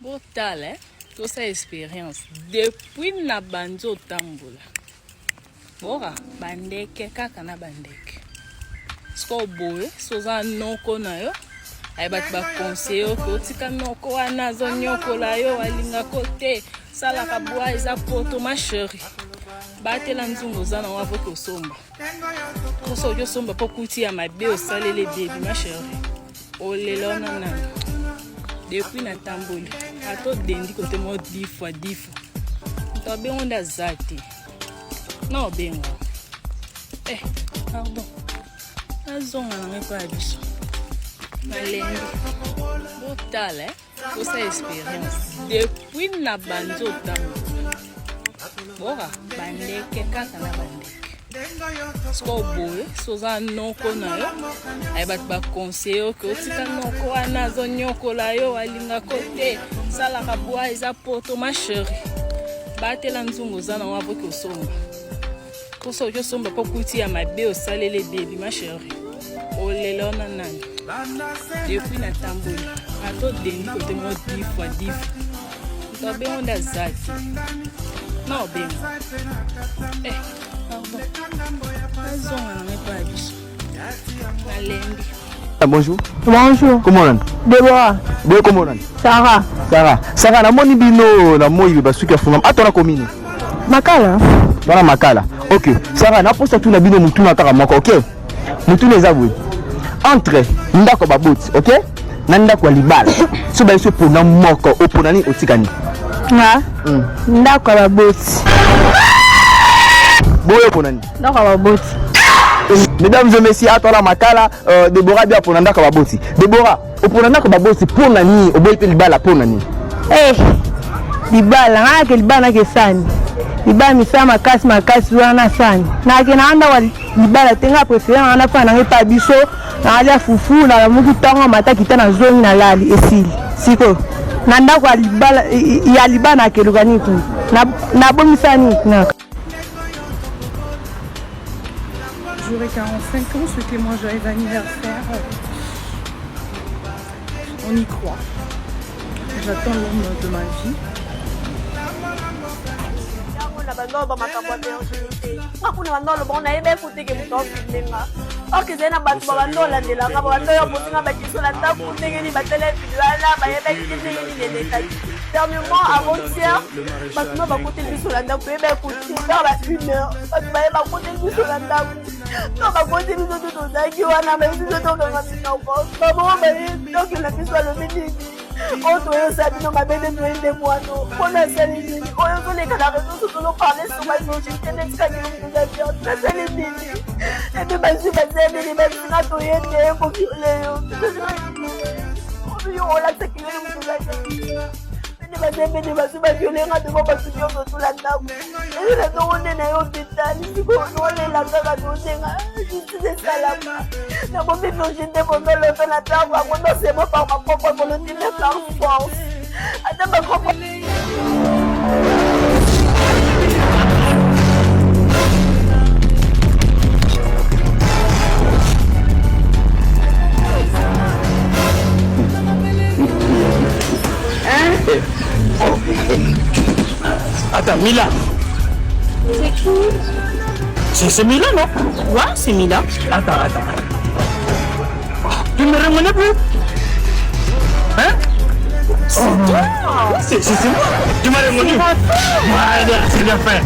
Botale, toute cette expérience depuis na banzo tambola. Bora bandeke kaka na bandeke. Sko boye soza noko na yo. Ay bat ba conseiller ko tika noko wana zo nyoko la yo alinga kote sala kabwa eza poto ma chérie. Batela nzungu zana wa voko somba. Koso yo somba pokuti ya mabe o salele baby ma chérie. Olelo nana. Depuis na tamboli. Ato dendi kote mo 10 fois. To be onda zati. Non bengo. Pardon. Azonga na ngepa biso. Malengi. Botale, toute cette expérience depuis na banzo tambola. Bora bandeke kaka na bandeke. Sko boye soza noko na yo. Ay bat ba conseiller ko tika noko wana zo nyoko la yo alinga kote sala kabwa eza poto ma chérie. Batela nzungu zana wa voko somba. Koso yo somba pokuti ya mabe o salele baby ma chérie. Olelo nani. Depuis na tamboli. Ato dendi kote mo 10 fois. To be onda zati. Non bengo. Pardon. Azonga na ngepa biso. Malengi. Bonjour. Bonjour. Comment on? Déborah. Bien comment on? Sarah. Sarah, na moni bino na moi ba suka funam. Atona komini. Makala. Bana makala. OK. Sarah, na posta tu na bino mutu na kaka moko, OK? Mutu neza bwe. Entre ndako baboti, OK? Na ndako libala. So ba iso pona moko oponani otikani. Ha? Ndako baboti. Boyo ponani. Ndako baboti. Mesdames et messieurs, atona makala Deborah bien pona ndako baboti. Deborah, opona ndako baboti pona ni oboyi pe libala pona ni. Libala ngake libana ke sani. Libala misa makasi wana sani. Na ke na anda wa libala tenga préféré na fa na ngepa biso na alia fufu na muku tongo mata kitana zongi na lali esili. Siko. Na ndako ya libala ya libana ke lugani tu. Na bomisa ni na. J'aurai 45 ans, ce témoin joyeux anniversaire. On y croit. J'attends l'homme de ma vie. Dernièrement, avant-hier, maintenant, on va côté du Solanda, vous pouvez écouter, dans la 1 heure, parce que vous va côté du Solanda, on va côté du Solanda, qui va n'a même plus de temps que ma fille n'a pas. Maman, donc il a pu soit le midi. On doit savoir que ma belle est des mois, non. On a celle de on a les canards, nous allons parler sur ma société, des canards, nous avons la celle de et puis, ma fille va dire, mais les mecs, on a tout été, pour que les on l'a sécurité, nous avons bazembe bazuba violenga devant basuyo tout la table et la donne na yo bitali siko no la kaka dosenga c'est salama na bombe vojende bombe le fait la table à moi c'est moi par ma propre volonté mais par force ata ma propre Attends, Mila. C'est qui? C'est Mila, non? Ouais, c'est Mila. Attends. Tu me reconnais plus? Hein? C'est toi. C'est moi. Tu m'as reconnu? Voilà, c'est bien fait.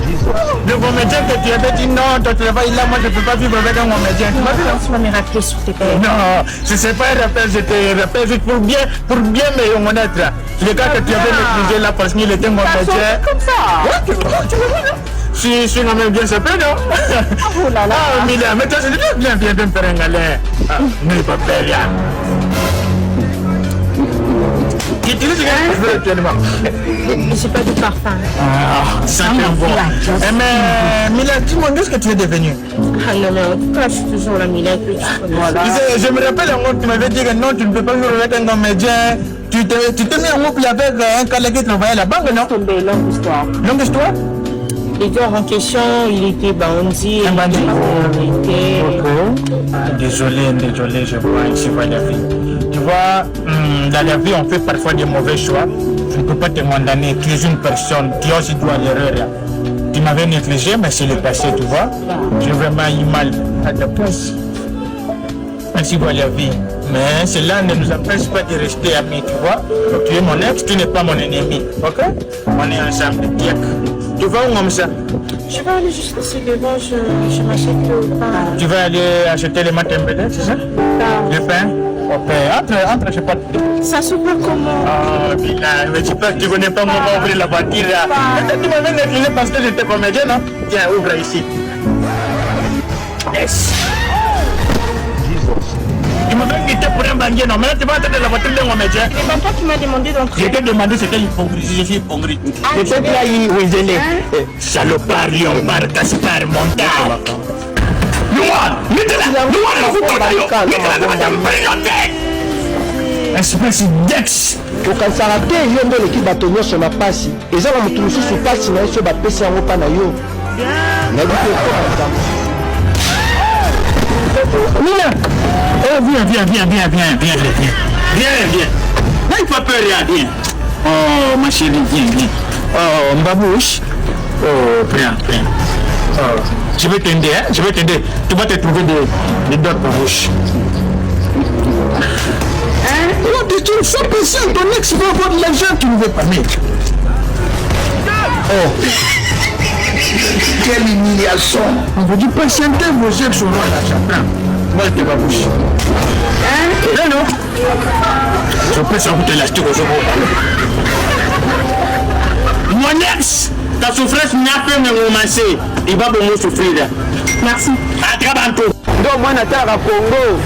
Le comédien que tu avais dit non, ton travail là, moi je ne peux pas vivre avec un comédien. Tu m'as vu, non? Tu vas me rappeler sur tes pères. Non, je ne sais pas un rappel, je te rappelle juste pour bien me reconnaître. Le gars que tu avais maîtrisé là parce qu'il était mon comédien. Comme ça. Ouais, tu vois, non? Je suis quand même bien sapé, non? Oh là là. Ah, Mila, mais toi, c'est viens de me faire un galère. Ah, mais pas faire Qui utilise actuellement? J'ai pas de parfum. Ah, ça c'est bon. Mais Mila, dis-moi, qu'est-ce que tu es devenue? Ah non, mais pourquoi je suis toujours la Mila que tu connais? Voilà. Je me rappelle un moment, tu m'avais dit que non, tu ne peux pas vivre avec un comédien. Tu t'es mis en couple avec un collègue qui travaillait à la banque, non? Tombé, longue histoire. Longue histoire? Le gars en question, il était bandit. Un bandit. Il Désolé, je vois ici la vie. Tu vois, dans la vie, on fait parfois des mauvais choix. Je ne peux pas te condamner. Tu es une personne qui a aussi droit à l'erreur. Tu m'avais négligé, mais c'est le passé, tu vois. J'ai vraiment eu mal à ta place. Ainsi va la vie. Mais cela ne nous empêche pas de rester amis, tu vois. Tu es mon ex, tu n'es pas mon ennemi. Ok? On est ensemble. Tu vas où comme ça? Je vais aller juste ici devant, je m'achète le pain. Tu vas aller acheter les matin belé, c'est ça? Le pain? Ok, entre, je sais pas. Ça s'ouvre comment? Ah, mais tu penses que tu connais pas comment ouvrir la voiture là? Tu m'avais négligé parce que j'étais comédien, non? Tiens, ouvre ici. Yes! Tu m'avais quitté pour un bandit, non? Mais là, tu vas entrer dans la voiture d'un comédien. C'est papa qui m'a demandé d'entrer. Je t'ai demandé c'était l'hypocrisie, je suis hypocrite. Peut-être là, il est Salopard, Léopard, Gaspard, Montagne. Espèce d'ex. okanisaka te yo nde oleki bato nyonso na pasi eza na motu mosusu pasi na ye so bapesi yango mpa na yo nayebi te okoma likambo Mina, viens. N'aie pas peur, viens. Oh, ma chérie, viens. Oh, Mbabouche. Oh, viens. Oh, je vais t'aider, hein. Tu vas te trouver d'autres bouches. Oh, tu es sans patience, ton ex va avoir de l'argent, tu ne veux pas mettre. Oh. Quelle humiliation. On vous dit patienter, vos ex auront l'argent. Moi, je te bouche. Non. Je peux sans te l'acheter aujourd'hui. Mon ex, ta souffrance n'a pas me romancer. Il va beaucoup souffrir. Merci. À très bientôt. ndo mwana atalaka Congo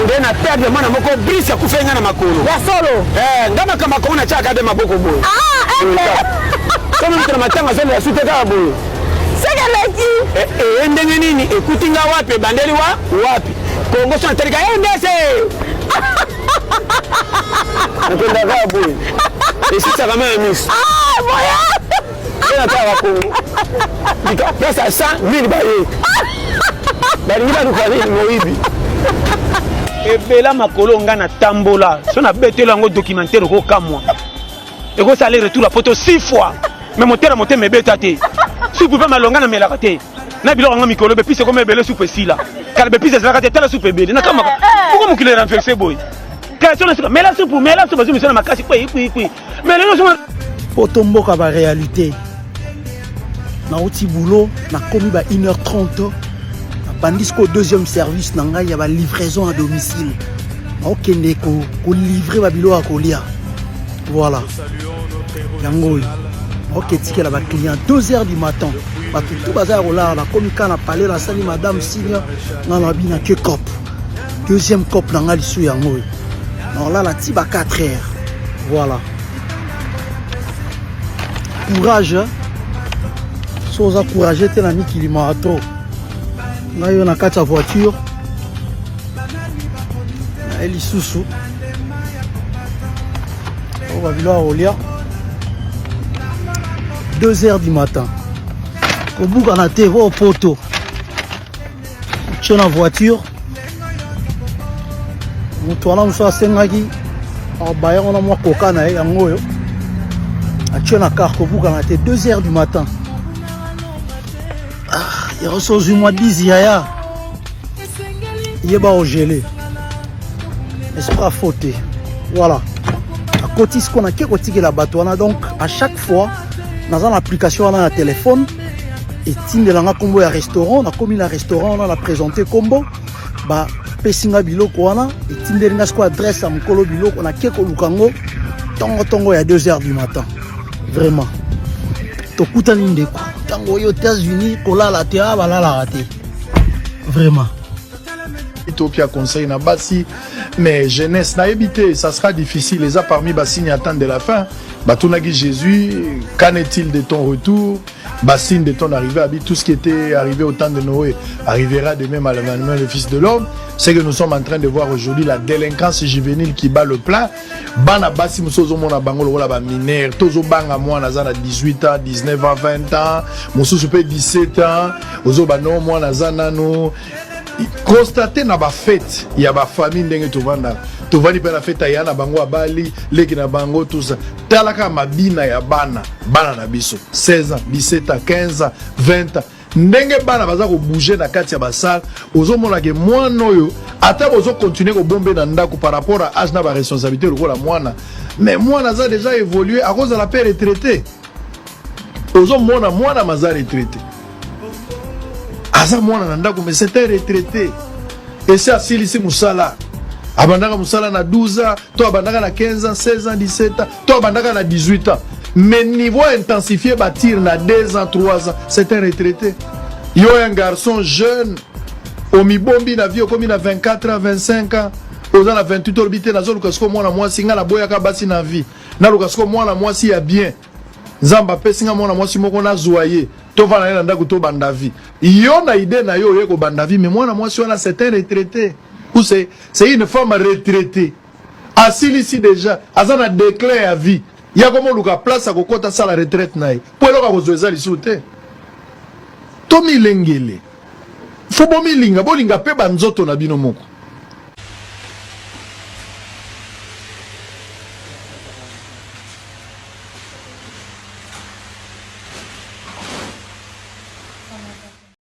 nde na perdre mwana moko brise akufa nga na makolo Ya solo. nga makambo akongo na tiaka de maboko boye somi mutuna matanga zolo ya sute kaka boye Sekeleki. ndenge nini ekuti nga wapi ebandeli wapi Congo so natalika ndese nakendaka boye esisaka ma ya miso nde natalaka Congo place ya 100 000 baye balingi baluka nini moyibi ebela makolo nga na tambola so nabeteli yango documentaire okokamwa ekosala retour la photo 6 fois mais motema ebeta te supu mpe malonga namelaka te na biloko yango mikolo bepise koma ebele supu esila kala bepise ezalaka te tala supu ebele nakamaka poko mokili erenverse boye kala so nasika mela supu azomisana makasi kwi mais lelo soma poto mboka baréalité nauti boulot nakomi ba 1h30 napandisi ko deuxième service na ngai ya balivraison à domicile naokende kolivre babiloko ya kolia voilà yango oyo naoketikela baclient 2h du matin bato tu baza ya kolala nakomi ka na pale nasali madame signe nga na bina ke cop deuxième cop na ngai lisu yango oyo naolala ti ba 4h voilà courage so oza courage te na mikili maa trop ngai oyo na kati ya voiture naye lisusu oyo babiloko ya kolia 2h du matin kobuka na te vo poto tio na voiture moto wana mosusu asengaki abaya ngo na mwa koka na ye yango oyo atio na kar kobuka na te 2h du matin yakosozi mwa 10 yaya yeba ogele esprit faute voilà akoti siko nake kotikela bato wana donc à chaque fois naza na application wana na téléphone etindelanga kombo ya restaurant nakomi na restaurant wana na présente kombo bapesinga biloko wana etindelinga siko adresse ya mokolo biloko nake koluka ngo ntongo ya 2h du matin vraiment tokutani ndeko ntango oyo États-Unis kolala te balalaka te vraiment Ethiopia conseil na basi mais jeunesse na éviter ça sera difficile les a parmi basi n'y attendent de la fin batunaki Jésus qu'en est-il de ton retour bassine de ton arrivée, tout ce qui était arrivé au temps de Noé arrivera de même à l'avènement du Fils de l'homme. C'est que nous sommes en train de voir aujourd'hui la délinquance juvénile qui bat le plein. Bana basi musozo mona bango lokola ba mineur, tozo banga mwana za na 18 ans, 19 ans, 20 ans, mususu pe 17 ans, ozo bano mwana za nano. Constater na ba fête, il y a ba famille ndenge tovanda. Tovandi pe na fête ya na bango abali, leki na bango tout ça. Talaka mabina ya bana na biso 16 ans, 17 ans, 15 ans, 20 ans. Ndenge bana baza ko bouger na kati ya basal, ozomona ke mwana oyo ata bozo continuer ko bomber na ndako par rapport à âge na ba responsabilité lokola mwana. Mais mwana za déjà évolué à cause de la père retraité. Ozomona mwana maza retraité. Asa mwana na ndako mais c'était retraité. Et c'est asili si musala. Abandaka musala na 12 ans, to abandaka na 15 ans, 16 ans, 17 ans, to abandaka na 18 ans. Mais niveau intensifié bâtir na 2 ans, 3 ans, c'est un retraité. Yo un garçon jeune, au mibombi na vie, comme il a 24 ans, 25 ans, aux ans 28 ans, na zone kasko mwana mwasi nga na boya ka basi na vie. Na lukasko mwana mwasi ya bien. Zamba pesinga mwana mwasi moko na zoyer. To va na ndako to banda vie. Yo na idée na yo yeko banda vie, mais mwana mwasi wana c'est un retraité. Ou c'est une femme retraitée. Assis ici déjà, azana déclin à vie. Il y a comme on place à kokota ça la retraite naï. Pour le cas vous les sauter. Tomi lengele. Faut bomi linga, bolinga pe banzoto na bino moko.